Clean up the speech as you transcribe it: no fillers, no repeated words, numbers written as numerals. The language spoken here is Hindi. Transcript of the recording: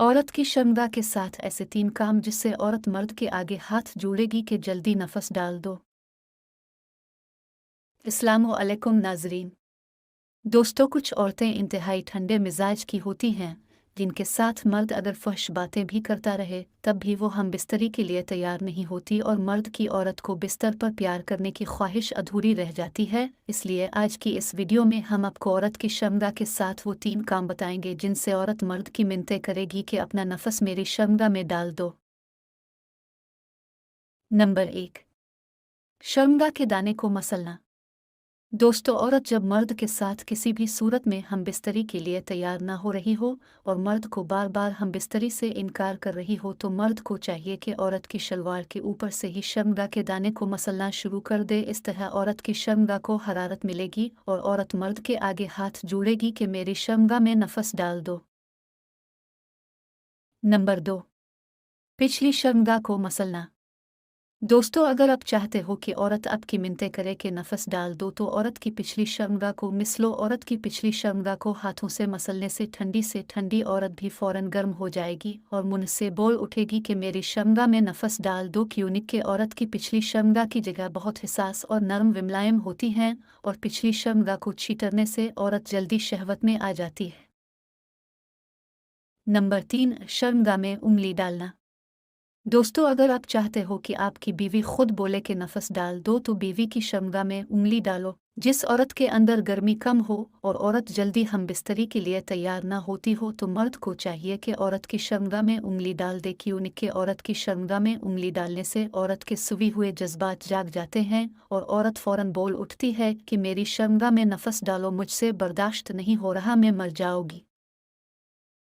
औरत की शर्मगा के साथ ऐसे 3 काम जिससे औरत मर्द के आगे हाथ जोड़ेगी कि जल्दी नफस डाल दो। अस्सलामुअलैकुम नाज़रीन। दोस्तों, कुछ औरतें इंतहाई ठंडे मिजाज की होती हैं, जिनके साथ मर्द अगर फहश बातें भी करता रहे तब भी वो हम बिस्तरी के लिए तैयार नहीं होती और मर्द की औरत को बिस्तर पर प्यार करने की ख्वाहिश अधूरी रह जाती है। इसलिए आज की इस वीडियो में हम आपको औरत की शर्मगा के साथ वो 3 काम बताएंगे जिनसे औरत मर्द की मिन्नतें करेगी कि अपना नफस मेरी शर्मगा में डाल दो। नंबर 1, शर्मगा के दाने को मसलना। दोस्तों, औरत जब मर्द के साथ किसी भी सूरत में हम बिस्तरी के लिए तैयार ना हो रही हो और मर्द को बार बार हम बिस्तरी से इनकार कर रही हो तो मर्द को चाहिए कि औरत की शलवार के ऊपर से ही शर्मगा के दाने को मसलना शुरू कर दे। इस तरह औरत की शर्मगा को हरारत मिलेगी और औरत मर्द के आगे हाथ जोड़ेगी कि मेरी शर्मगा में नफस डाल दो। नंबर 2, पिछली शर्मगा को मसलना। दोस्तों, अगर आप चाहते हो कि औरत आपकी मिन्नतें करे कि नफस डाल दो तो औरत की पिछली शर्मगा को मिसलो। औरत की पिछली शर्मगा को हाथों से मसलने से ठंडी औरत भी फौरन गर्म हो जाएगी और मुंह से बोल उठेगी कि मेरी शर्मगा में नफस डाल दो। क्योंकि औरत की पिछली शर्मगा की जगह बहुत हिसास और नरम व मुलायम होती हैं और पिछली शर्मगा को छीटरने से औरत जल्दी शहवत में आ जाती है। नंबर 3, शर्मगा में उंगली डालना। दोस्तों, अगर आप चाहते हो कि आपकी बीवी खुद बोले कि नफस डाल दो तो बीवी की शर्मगा में उंगली डालो। जिस औरत के अंदर गर्मी कम हो और औरत जल्दी हम बिस्तरी के लिए तैयार ना होती हो तो मर्द को चाहिए कि औरत की शर्मगा में उंगली डाल दे। क्योंकि औरत की शर्मगा में उंगली डालने से औरत के सुवी हुए जज्बात जाग जाते हैं और औरत फौरन बोल उठती है कि मेरी शर्मगा में नफस डालो, मुझसे बर्दाश्त नहीं हो रहा, मैं मर जाऊंगी।